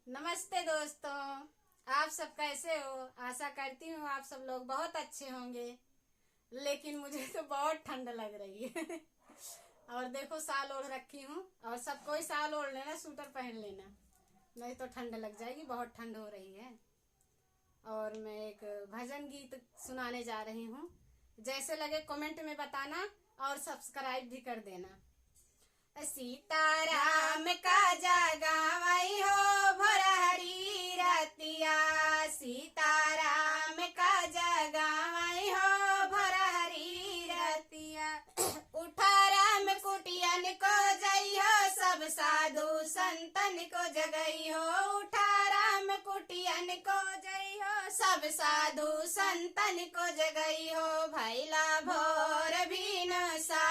नमस्ते दोस्तों, आप सब कैसे हो। आशा करती हूँ आप सब लोग बहुत अच्छे होंगे। लेकिन मुझे तो बहुत ठंड लग रही है और देखो साल ओढ़ रखी हूँ और सब कोई साल ओढ़ लेना, स्वेटर पहन लेना, नहीं तो ठंड लग जाएगी। बहुत ठंड हो रही है। और मैं एक भजन गीत सुनाने जा रही हूँ। जैसे लगे कमेंट में बताना और सब्सक्राइब भी कर देना। सीताराम का जगावई हो भोरहरी रतिया, सीताराम का जगावई हो भोरहरी रतिया। उठा राम कुटियन को जई हो, सब साधु संतन को जगई हो। उठा राम कुटियन को जई हो, सब साधु संतन को जगई हो। भैला भोर भी न सा